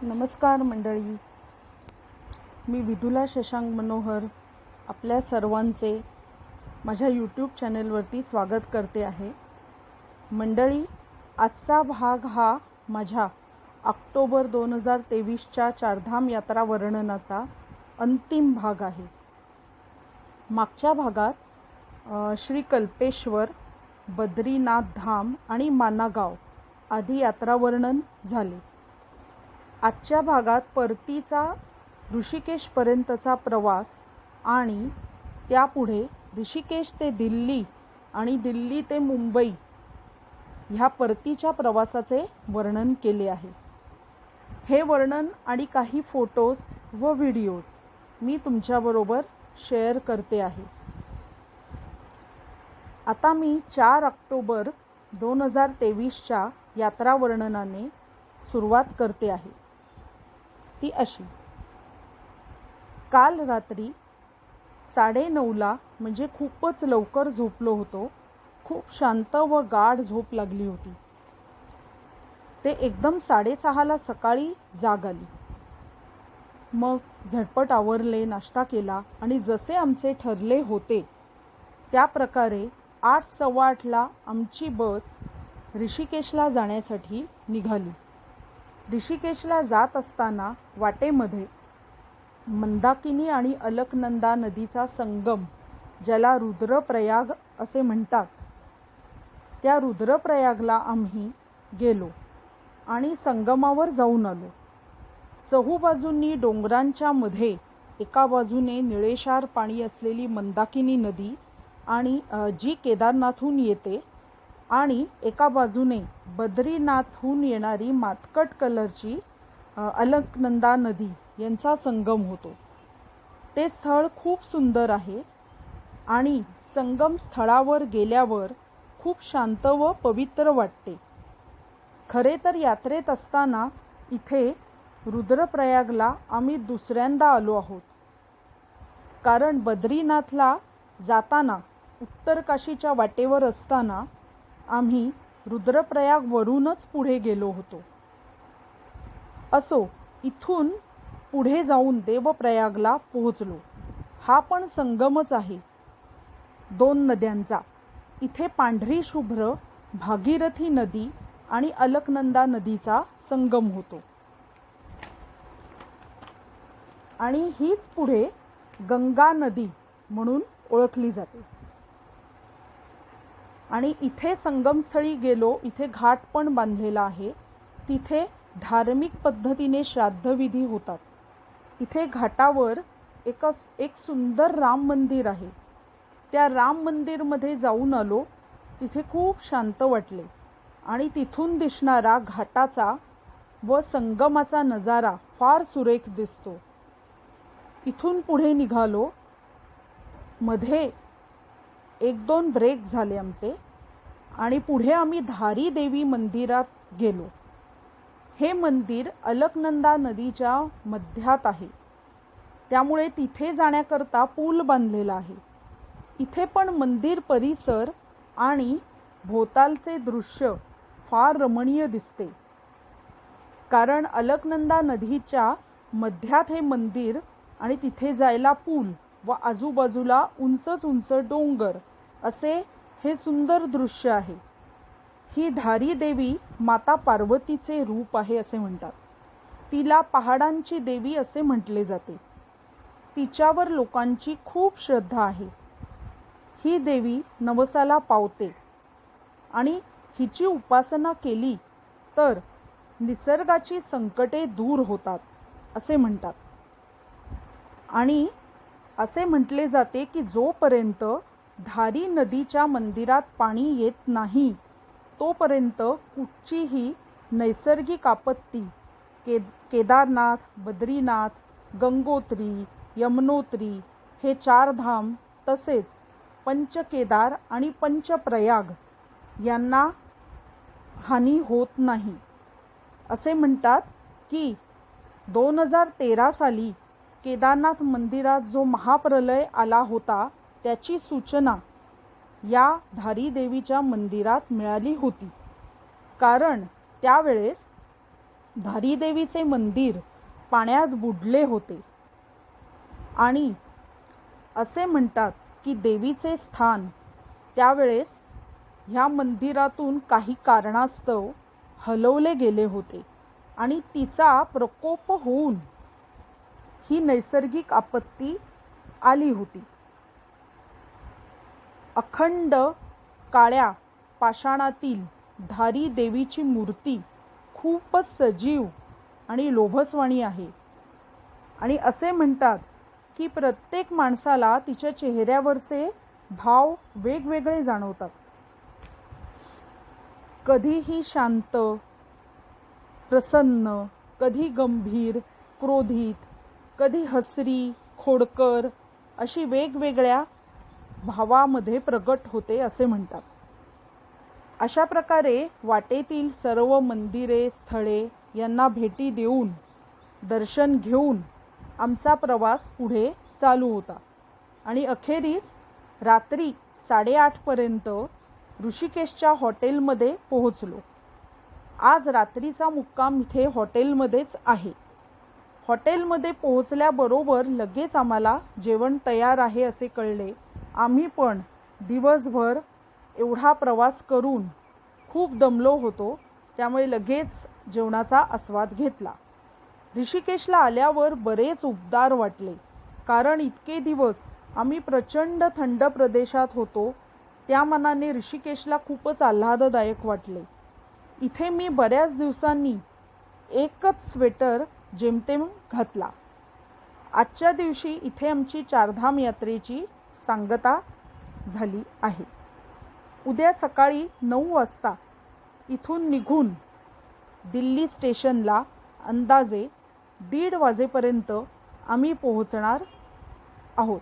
नमस्कार मंडळी, मी विदुला शशांक मनोहर आपल्या सर्वांचे माझ्या यूट्यूब चॅनलवरती स्वागत करते आहे. मंडळी, आजचा भाग हा माझ्या ऑक्टोबर 2023च्या चारधाम यात्रा वर्णनाचा अंतिम भाग आहे. मागच्या भागात श्री कल्पेश्वर, बद्रीनाथ धाम आणि मानागाव आदी यात्रा वर्णन झाले. आजच्या भागात परतीचा ऋषिकेशपर्यंतचा प्रवास आणि त्यापुढे ऋषिकेश ते दिल्ली आणि दिल्ली ते मुंबई ह्या परतीच्या प्रवासाचे वर्णन केले आहे. हे वर्णन आणि काही फोटोज व व्हिडिओज मी तुमच्याबरोबर शेअर करते आहे. आता मी 4 ऑक्टोबर 2023च्या यात्रा वर्णनाने सुरुवात करते आहे. ती अशी: काल रात्री 9:30ला म्हणजे खूपच लवकर झोपलो होतो. खूप शांत व गाढ झोप लागली होती. ते एकदम 6:30ला सकाळी जाग आली. मग झटपट आवरले, नाश्ता केला आणि जसे आमचे ठरले होते त्या प्रकारे 8:15ला आमची बस ऋषिकेशला जाण्यासाठी निघाली. ऋषिकेशला जात असताना वाटेमध्ये मंदाकिनी आणि अलकनंदा नदीचा संगम, ज्याला रुद्रप्रयाग असे म्हणतात, त्या रुद्रप्रयागला आम्ही गेलो आणि संगमावर जाऊन आलो. चहूबाजूंनी डोंगरांच्या मध्ये एका बाजूने निळेशार पाणी असलेली मंदाकिनी नदी आणि जी केदारनाथहून येते आणि एका बाजूने बद्रीनाथहून येणारी मातकट कलरची अलकनंदा नदी यांचा संगम होतो. ते स्थळ खूप सुंदर आहे आणि संगम स्थळावर गेल्यावर खूप शांत व पवित्र वाटते. खरे तर यात्रेत असताना इथे रुद्रप्रयागला आम्ही दुसऱ्यांदा आलो आहोत. कारण बद्रीनाथला जाताना उत्तर काशीच्या वाटेवर असताना आम्ही रुद्रप्रयागवरूनच पुढे गेलो होतो. असो, इथून पुढे जाऊन देवप्रयागला पोहोचलो. हा पण संगमच आहे 2 नद्यांचा. इथे पांढरी शुभ्र भागीरथी नदी आणि अलकनंदा नदीचा संगम होतो आणि हीच पुढे गंगा नदी म्हणून ओळखली जाते. आणि इथे संगमस्थळी गेलो. इथे घाट पण बांधलेला आहे. तिथे धार्मिक पद्धतीने श्राद्धविधी होतात. इथे घाटावर एक सुंदर राम मंदिर आहे. त्या राम मंदिरमध्ये जाऊन आलो. तिथे खूप शांत वाटले आणि तिथून दिसणारा घाटाचा व संगमाचा नजारा फार सुरेख दिसतो. इथून पुढे निघालो. मध्ये 1-2 ब्रेक झाले आमचे आणि पुढे आम्ही धारी देवी मंदिरात गेलो. हे मंदिर अलकनंदा नदीच्या मध्यात आहे, त्यामुळे तिथे जाण्याकरता पूल बांधलेला आहे. इथे पण मंदिर परिसर आणि भोवतालचे दृश्य फार रमणीय दिसते. कारण अलकनंदा नदीच्या मध्यात हे मंदिर आणि तिथे जायला पूल व आजूबाजूला उंचच उंच डोंगर असे हे सुंदर दृश्य आहे. ही धारी देवी माता पार्वतीचे रूप आहे असे म्हणतात. तिला पहाडांची देवी असे म्हटले जाते. तिच्यावर लोकांची खूप श्रद्धा आहे. ही देवी नवसाला पावते आणि हिची उपासना केली तर निसर्गाची संकटे दूर होतात असे म्हणतात. आणि असे म्हटले जाते की जोपर्यंत धारी नदीच्या मंदिरात पाणी येत नाही तोपर्यंत कुठचीही नैसर्गिक आपत्ती केदारनाथ, बद्रीनाथ, गंगोत्री, यमुनोत्री हे 4 धाम तसेच पंचकेदार आणि पंचप्रयाग यांना हानी होत नाही. असे म्हणतात की 2013 साली केदारनाथ मंदिरात जो महाप्रलय आला होता त्याची सूचना या धारी देवीच्या मंदिरात मिळाली होती. कारण त्यावेळेस धारीदेवीचे मंदिर पाण्यात बुडले होते आणि असे म्हणतात की देवीचे स्थान त्यावेळेस ह्या मंदिरातून काही कारणास्तव हलवले गेले होते आणि तिचा प्रकोप होऊन ही नैसर्गिक आपत्ती आली होती. अखंड काळ्या पाषाणातील धारी देवीची मूर्ती खूपच सजीव आणि लोभसवाणी आहे आणि असे म्हणतात की प्रत्येक माणसाला तिच्या चेहऱ्यावरचे भाव वेगवेगळे जाणवतात. कधीही शांत, प्रसन्न, कधी गंभीर, क्रोधित, कधी हसरी, खोडकर अशी वेगवेगळ्या भावामध्ये प्रगट होते असे म्हणतात. अशा प्रकारे वाटेतील सर्व मंदिरे, स्थळे यांना भेटी देऊन दर्शन घेऊन आमचा प्रवास पुढे चालू होता आणि अखेरीस रात्री 8:30 पर्यंत ऋषिकेशच्या हॉटेलमध्ये पोहोचलो. आज रात्रीचा मुक्काम इथे हॉटेलमध्येच आहे. हॉटेलमध्ये पोहोचल्याबरोबर लगेच आम्हाला जेवण तयार आहे असे कळले. आम्ही पण दिवसभर एवढा प्रवास करून खूप दमलो होतो, त्यामुळे लगेच जेवणाचा आस्वाद घेतला. ऋषिकेशला आल्यावर बरेच उबदार वाटले, कारण इतके दिवस आम्ही प्रचंड थंड प्रदेशात होतो. त्या मानाने ऋषिकेशला खूपच आल्हाददायक वाटले. इथे मी बऱ्याच दिवसांनी एकच स्वेटर जेमतेम घातला. आजच्या दिवशी इथे आमची चारधाम यात्रेची सांगता झाली आहे. उद्या सकाळी 9 वाजता इथून निघून दिल्ली स्टेशनला अंदाजे 1:30 वाजेपर्यंत आम्ही पोहोचणार आहोत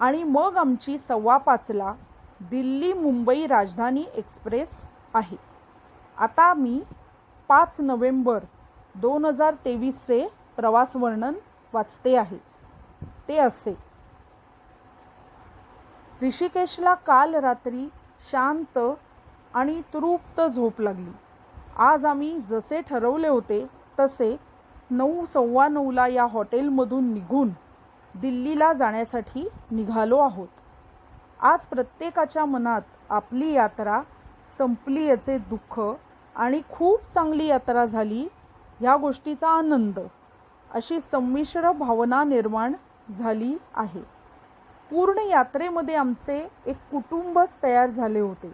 आणि मग आमची 5:15ला दिल्ली मुंबई राजधानी एक्सप्रेस आहे. आता मी 5 नोव्हेंबर 2023चे प्रवास वर्णन वाचते आहे. ते असे: ऋषिकेशला काल रात्री शांत आणि तृप्त झोप लागली. आज आम्ही जसे ठरवले होते तसे 9:15ला या हॉटेलमधून निघून दिल्लीला जाण्यासाठी निघालो आहोत. आज प्रत्येकाच्या मनात आपली यात्रा संपली याचे दुःख आणि खूप चांगली यात्रा झाली ह्या गोष्टीचा आनंद अशी संमिश्र भावना निर्माण झाली आहे. पूर्ण यात्रेमध्ये आमचे एक कुटुंबच तयार झाले होते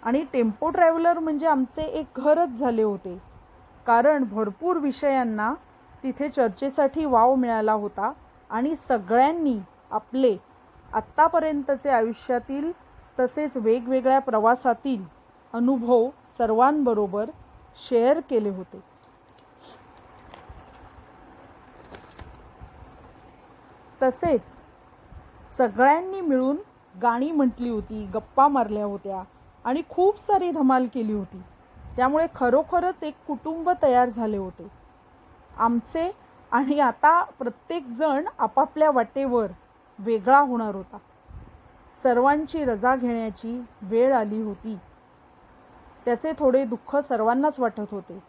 आणि टेम्पो ट्रॅव्हलर म्हणजे आमचे एक घरच झाले होते, कारण भरपूर विषयांना तिथे चर्चेसाठी वाव मिळाला होता आणि सगळ्यांनी आपले आत्तापर्यंतचे आयुष्यातील तसेच वेगवेगळ्या प्रवासातील अनुभव सर्वांबरोबर शेअर केले होते. तसेच सगळ्यांनी मिळून गाणी म्हटली होती, गप्पा मारल्या होत्या आणि खूप सारी धमाल केली होती. त्यामुळे खरोखरच एक कुटुंब तयार झाले होते आमचे. आणि आता प्रत्येकजण आपापल्या वाटेवर वेगळा होणार होता. सर्वांची रजा घेण्याची वेळ आली होती. त्याचे थोडे दुःख सर्वांनाच वाटत होते.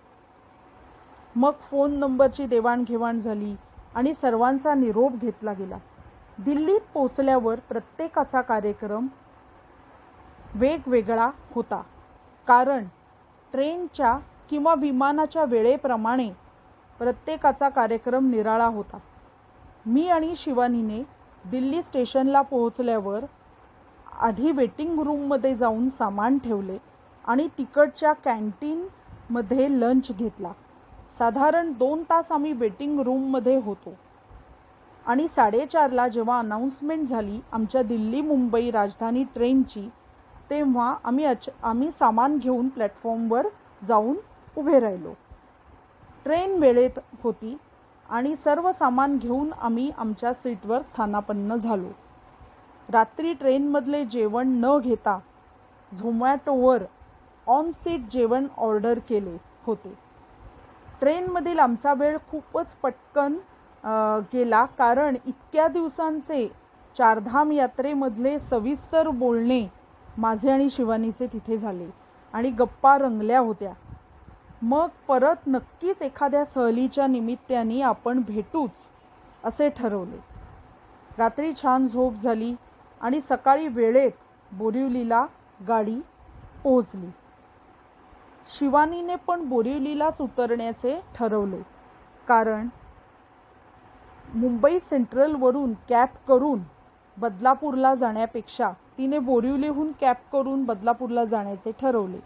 मग फोन नंबरची देवाणघेवाण झाली आणि सर्वांचा निरोप घेतला गेला. दिल्लीत पोचल्यावर प्रत्येकाचा कार्यक्रम वेगवेगळा होता, कारण ट्रेनच्या किंवा विमानाच्या वेळेप्रमाणे प्रत्येकाचा कार्यक्रम निराळा होता. मी आणि शिवानीने दिल्ली स्टेशनला पोहोचल्यावर आधी वेटिंग रूममध्ये जाऊन सामान ठेवले आणि तिकडच्या कॅन्टीनमध्ये लंच घेतला. साधारण 2 तास आम्ही वेटिंग रूममध्ये होतो आणि 4:30ला जेव्हा अनाउन्समेंट झाली आमच्या दिल्ली मुंबई राजधानी ट्रेनची, तेव्हा आम्ही सामान घेऊन प्लॅटफॉर्मवर जाऊन उभे राहिलो. ट्रेन वेळेत होती आणि सर्व सामान घेऊन आम्ही आमच्या सीटवर स्थानापन्न झालो. रात्री ट्रेनमधले जेवण न घेता झोमॅटोवर ऑन सीट जेवण ऑर्डर केले होते. ट्रेनमधील आमचा वेळ खूपच पटकन गेला, कारण इतक्या दिवसांचे चारधाम यात्रेमधले सविस्तर बोलणे माझे आणि शिवानीचे तिथे झाले आणि गप्पा रंगल्या होत्या. मग परत नक्कीच एखाद्या सहलीच्या निमित्ताने आपण भेटूच असे ठरवले. रात्री छान झोप झाली आणि सकाळी वेळेत बोरिवलीला गाडी पोहोचली. शिवानीने पण बोरिवलीलाच उतरण्याचे ठरवले, कारण मुंबई सेंट्रलवरून कॅब करून बदलापूरला जाण्यापेक्षा तिने बोरिवलीहून कॅब करून बदलापूरला जाण्याचे ठरवले.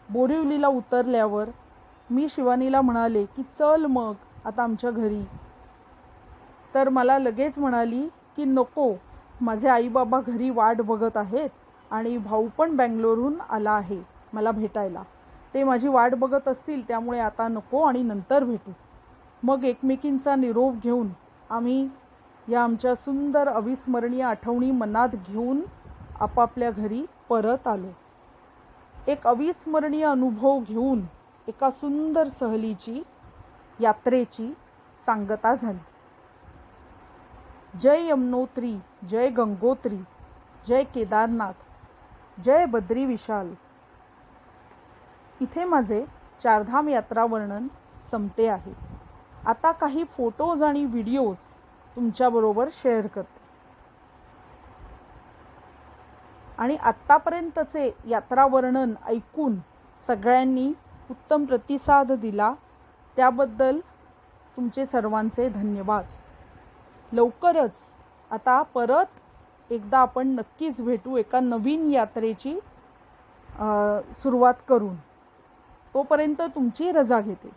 बोरिवलीला उतरल्यावर मी शिवानीला म्हणाले की चल मग आता आमच्या घरी. तर मला लगेच म्हणाली की नको, माझे आईबाबा घरी वाट बघत आहेत आणि भाऊ पण बँगलोरहून आला आहे मला भेटायला. ते माझी वाट बघत असतील, त्यामुळे आता नको आणि नंतर भेटू. मग एकमेकींचा निरोप घेऊन आम्ही या आमच्या सुंदर अविस्मरणीय आठवणी मनात घेऊन आपापल्या घरी परत आलो. एक अविस्मरणीय अनुभव घेऊन एका सुंदर सहलीची, यात्रेची सांगता झाली. जय यमुनोत्री, जय गंगोत्री, जय केदारनाथ, जय बद्री विशाल. इथे माझे चारधाम यात्रा वर्णन संपते आहे. आता काही फोटोज आणि व्हिडिओज तुमच्याबरोबर शेअर करते. आणि आत्तापर्यंतचे यात्रा वर्णन ऐकून सगळ्यांनी उत्तम प्रतिसाद दिला, त्याबद्दल तुमचे सर्वांचे धन्यवाद. लवकरच आता परत एकदा आपण नक्कीच भेटू, एका नवीन यात्रेची सुरुवात करून. तोपर्यंत तुमची रजा घेते.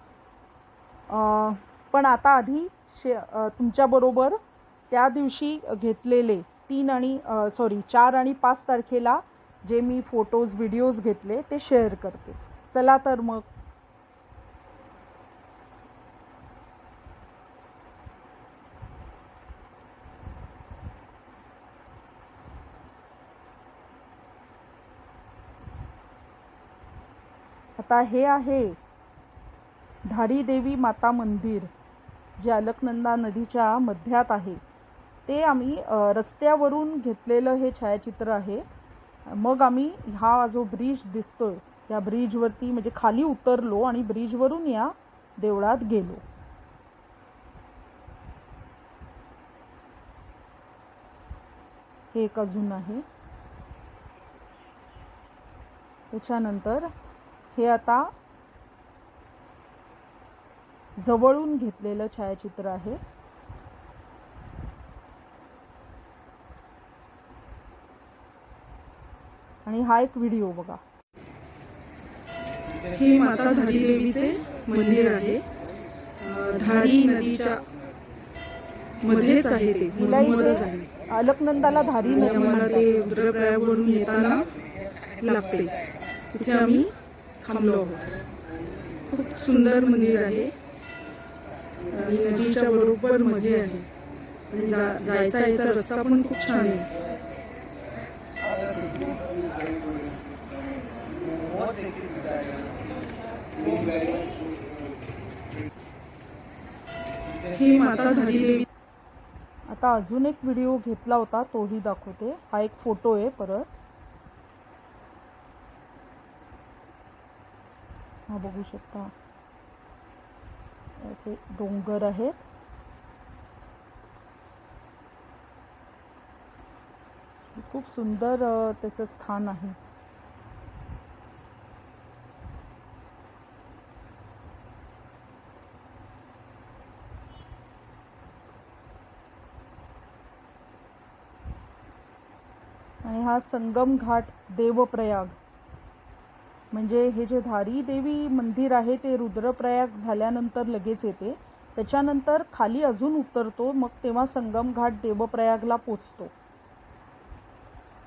पण आता आधी तुमच्याबरोबर त्या दिवशी घेतलेले 4 आणि 5 तारखेला जे मी फोटोज व्हिडिओज घेतले ते शेअर करते. चला तर मग. आता हे आहे धारी देवी माता मंदिर, जे अलकनंदा नदीच्या मध्यात आहे. ते आम्ही रस्त्यावरून घेतलेलं हे छायाचित्र आहे. मग आम्ही हा जो ब्रिज दिसतोय या ब्रिजवरती म्हणजे खाली उतरलो आणि ब्रिजवरून या देवळात गेलो. हे एक अजून आहे. त्याच्यानंतर हे आता जवळून घेतलेलं छायाचित्र आहे. आणि हा एक व्हिडिओ बघा. हे माता धारी देवीचे मंदिर आहे. धारी नदीच्या मध्येच आहे ते, मधोमधच आहे. अलकनंदाला धारी नदी आम्हाला ते रुद्रप्रयागवरून येताना लागते. तिथे आम्ही थांबलो आहोत. खूप सुंदर मंदिर आहे आणि नदीच्या बरोबर मध्ये आहे आणि जायचा यायचा रस्ता पण खूप छान आहे. हे माता धारी देवी. आता अजून एक व्हिडिओ घेतला होता, तोही दाखवते. हा एक फोटो आहे परत. हा बघू शकता, असे डोंगर आहेत. खूप सुंदर त्याचं स्थान आहे. आणि हा संगम घाट देवप्रयाग, म्हणजे हे जे धारी देवी मंदिर आहे ते रुद्रप्रयाग झाल्यानंतर लगेच येते. त्याच्यानंतर खाली अजून उतरतो, मग तेव्हा संगम घाट देवप्रयागला पोचतो.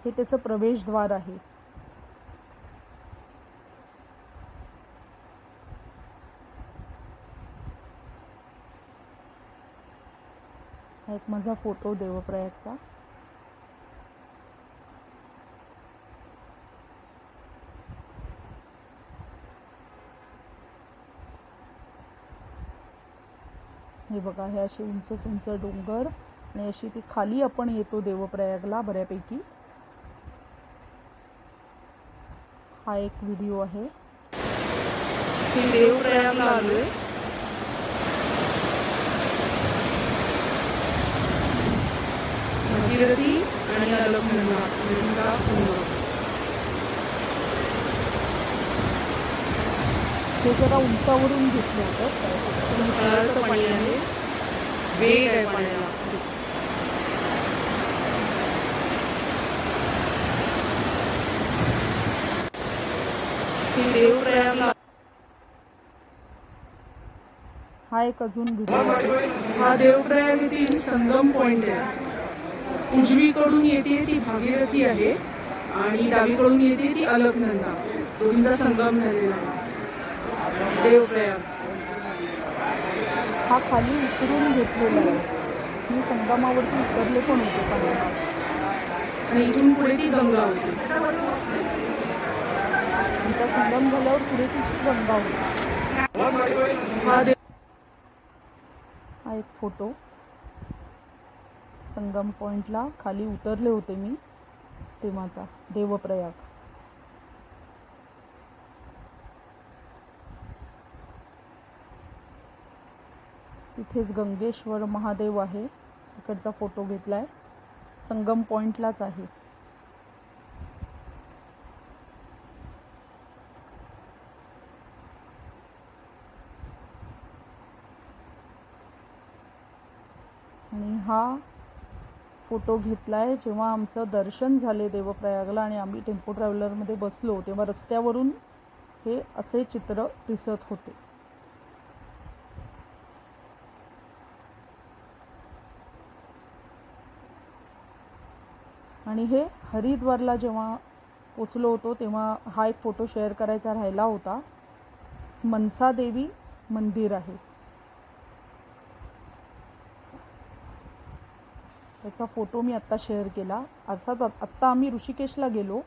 हे त्याचं प्रवेशद्वार आहे. हा एक माझा फोटो देवप्रयागचा. हे बघा, हे असे उंच उंच डोंगर आणि अशी ती खाली आपण येतो देवप्रयागला बऱ्यापैकी. हा एक व्हिडिओ आहे. मी देवप्रयागला आलोय. भागीरथी आणि अलकनंदा नदीचा संगम. हे जरा उंचावरून घेतलं होतं. खळाळतं पाणी आहे, वेग आहे पाण्याला. मी देवप्रयागला. हा एक अजून व्हिडिओ. हा देवप्रयाग येथील संगम पॉइंट आहे. उजवीकडून येते ती भागीरथी आहे आणि डावीकडून येते ती अलकनंदा. दोन्हीचा संगम झालेला आहे देवप्रयाग. हा खाली उतरून घेतलेला आहे. मी संगमावरती उतरले पण होते पाण्यात. आणि इथून पुढे ती गंगा होती. आमचा संगम झाल्यावर पुढे ती गंगा होती. हा हा एक फोटो. संगम पॉइंटला खाली उतरले होते मी तेव्हाचा देवप्रयाग. तिथेच गंगेश्वर महादेव आहे. तिकडचा फोटो घेतलाय. संगम पॉइंटलाच आहे. आणि हा फोटो घेतलाय जेव्हा आमचं दर्शन झाले देवप्रयागला आणि आम्ही टेम्पो ट्रॅव्हलरमध्ये बसलो तेव्हा रस्त्यावरून हे असे चित्र दिसत होते. आणि हे हरिद्वारला जेव्हा पोचलो होतो तेव्हा हा एक फोटो शेअर करायचा राहिला होता. मनसा देवी मंदिर आहे. त्याचा फोटो मी आत्ता शेअर केला. अर्थात आत्ता आम्ही ऋषिकेशला गेलो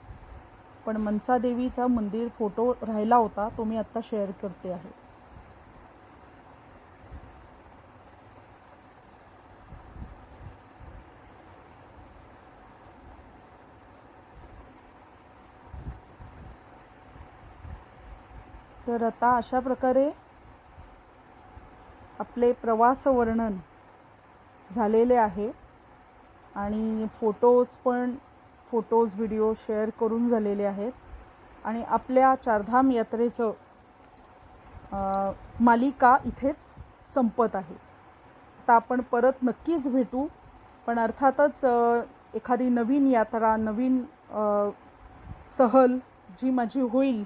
पण मनसा देवीचा मंदिर फोटो राहिला होता तो मी आत्ता शेअर करते आहे. तर आता अशा प्रकारे आपले प्रवास वर्णन झालेले आहे आणि फोटोज व्हिडिओ शेअर करून झालेले आहेत. आणि आपल्या चारधाम यात्रेचं मालिका इथेच संपत आहे. आता आपण परत नक्कीच भेटू पण अर्थातच एखादी नवीन यात्रा नवीन सहल जी माझी होईल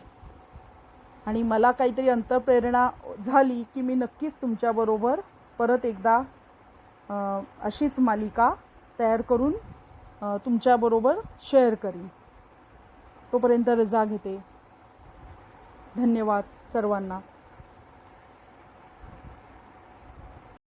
आणि मला काहीतरी अंतःप्रेरणा झाली की मी नक्कीच तुमच्याबरोबर परत एकदा अशीच मालिका तयार करून तुमच्याबरोबर शेअर करीन. तोपर्यंत रजा घेते. धन्यवाद सर्वांना.